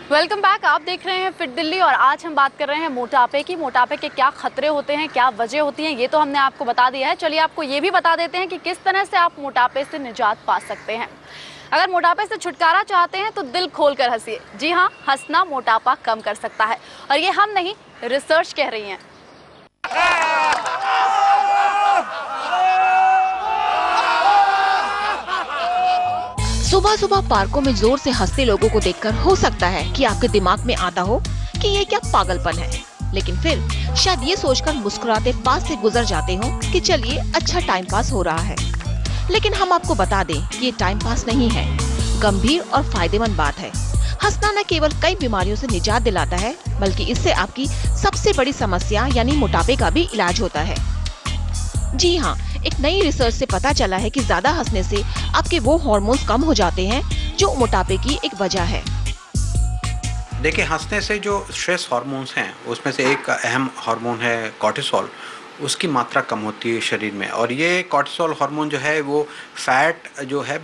Welcome back. आप देख रहे हैं फिट दिल्ली और आज हम बात कर रहे हैं मोटापे की। मोटापे के क्या खतरे होते हैं, क्या वजह होती हैं, ये तो हमने आपको बता दिया है। चलिए आपको ये भी बता देते हैं कि किस तरह से आप मोटापे से निजात पा सकते हैं। अगर मोटापे से छुटकारा चाहते हैं तो दिल खोलकर हंसिए। जी हाँ, हंसना मोटापा कम कर सकता है और ये हम नहीं, रिसर्च कह रही है। सुबह सुबह पार्कों में जोर से हंसते लोगों को देखकर हो सकता है कि आपके दिमाग में आता हो कि ये क्या पागलपन है, लेकिन फिर शायद ये सोचकर मुस्कुराते पास से गुजर जाते हो कि चलिए अच्छा टाइम पास हो रहा है। लेकिन हम आपको बता दें कि ये टाइम पास नहीं है, गंभीर और फायदेमंद बात है। हंसना न केवल कई बीमारियों से निजात दिलाता है, बल्कि इससे आपकी सबसे बड़ी समस्या यानी मोटापे का भी इलाज होता है। जी हाँ, एक नई रिसर्च से पता चला है कि ज्यादा हंसने से आपके वो हार्मोन्स कम हो जाते हैं जो मोटापे की एक वजह है। देखिए, हंसने से जो स्ट्रेस हार्मोन्स हैं उसमें से एक अहम हार्मोन है कॉर्टिसोल, उसकी मात्रा कम होती है शरीर में। और ये कॉर्टिसोल हार्मोन जो है वो फैट जो है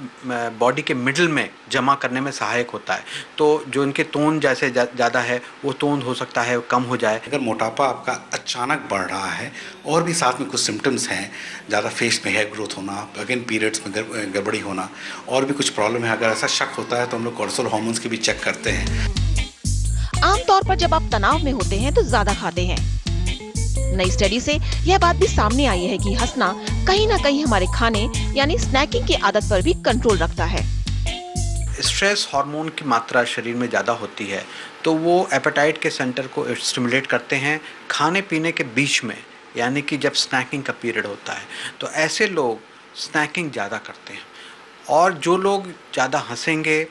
बॉडी के मिडल में जमा करने में सहायक होता है। तो जो इनके तोंद जैसे ज़्यादा है वो तोंद हो सकता है कम हो जाए। अगर मोटापा आपका अचानक बढ़ रहा है और भी साथ में कुछ सिम्टम्स हैं, ज़्यादा फेस में हेयर ग्रोथ होना, अगेन पीरियड्स में गड़बड़ी होना और भी कुछ प्रॉब्लम है, अगर ऐसा शक होता है तो हम लोग कॉर्टिसोल हार्मोन्स की भी चेक करते हैं। आमतौर पर जब आप तनाव में होते हैं तो ज्यादा खाते हैं। नई स्टडी से यह बात भी सामने आई है कि हंसना कहीं न कहीं हमारे खाने यानी स्नैकिंग की आदत पर भी कंट्रोल रखता है। स्ट्रेस हार्मोन की मात्रा शरीर में ज़्यादा होती है तो वो एपेटाइट के सेंटर को स्टिमुलेट करते हैं खाने पीने के बीच में, यानी कि जब स्नैकिंग का पीरियड होता है तो ऐसे लोग स्नैकिंग ज़्यादा करते हैं। और जो लोग ज़्यादा हंसेंगे,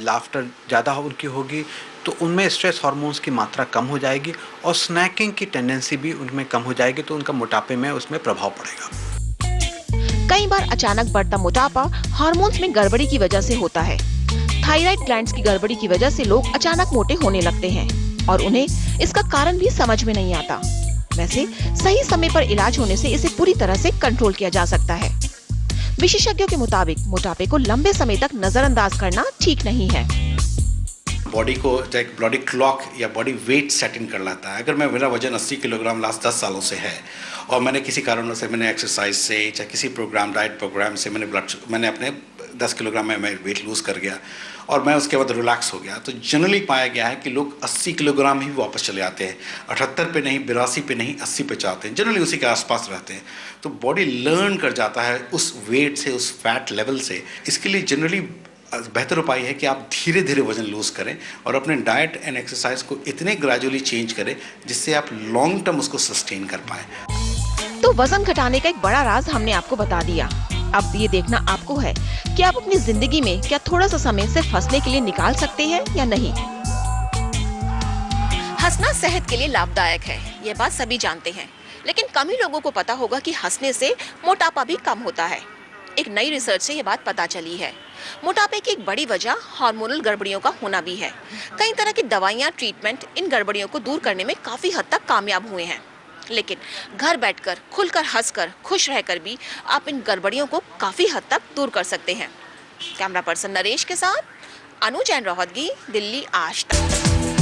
लाफ्टर ज़्यादा उनकी होगी तो उनमें स्ट्रेस हार्मोन्स की मात्रा कम हो जाएगी और स्नैकिंग की टेंडेंसी भी उनमें कम हो जाएगी, तो उनका मोटापे में उसमें प्रभाव पड़ेगा। कई बार अचानक बढ़ता मोटापा हार्मोन्स में गड़बड़ी की वजह से होता है। थायराइड ग्लैंड्स की गड़बड़ी की वजह से लोग अचानक मोटे होने लगते हैं और उन्हें इसका कारण भी समझ में नहीं आता। वैसे सही समय पर इलाज होने से इसे पूरी तरह से कंट्रोल किया जा सकता है। विशेषज्ञों के मुताबिक मोटापे को लंबे समय तक नजरअंदाज करना ठीक नहीं है। बॉडी को एक बॉडी क्लॉक या बॉडी वेट सेट इन कर लाता है। अगर मेरा वजन 80 किलोग्राम लास्ट 10 सालों से है और मैंने किसी कारणों से मैंने एक्सरसाइज से या किसी प्रोग्राम डाइट प्रोग्राम से मैंने अपने 10 किलोग्राम में वेट लूज़ कर गया और मैं उसके बाद रिलैक्स हो गया, तो जनरली पाया गया है कि लोग 80 किलोग्राम ही वापस चले आते हैं। 78 पे नहीं, 82 पे नहीं, 80 पे चाहते हैं, जनरली उसी के आसपास रहते हैं। तो बॉडी लर्न कर जाता है उस वेट से, उस फैट लेवल से। इसके लिए जनरली बेहतर उपाय है कि आप धीरे धीरे वजन लूज़ करें और अपने डाइट एंड एक्सरसाइज को इतने ग्रेजुअली चेंज करें जिससे आप लॉन्ग टर्म उसको सस्टेन कर पाएं। तो वजन घटाने का एक बड़ा राज हमने आपको बता दिया। अब ये देखना आपको है कि आप अपनी जिंदगी में क्या थोड़ा सा समय सिर्फ हंसने के लिए निकाल सकते हैं या नहीं। हंसना सेहत के लिए लाभदायक है, ये बात सभी जानते हैं, लेकिन कम ही लोगों को पता होगा कि हंसने से मोटापा भी कम होता है। एक नई रिसर्च से ये बात पता चली है। मोटापे की एक बड़ी वजह हार्मोनल गड़बड़ियों का होना भी है। कई तरह की दवाइयाँ, ट्रीटमेंट इन गड़बड़ियों को दूर करने में काफी हद तक कामयाब हुए हैं, लेकिन घर बैठकर, खुलकर हंसकर, खुश रहकर भी आप इन गड़बड़ियों को काफी हद तक दूर कर सकते हैं। कैमरा पर्सन नरेश के साथ अनु जैन रोहतगी, दिल्ली आज तक।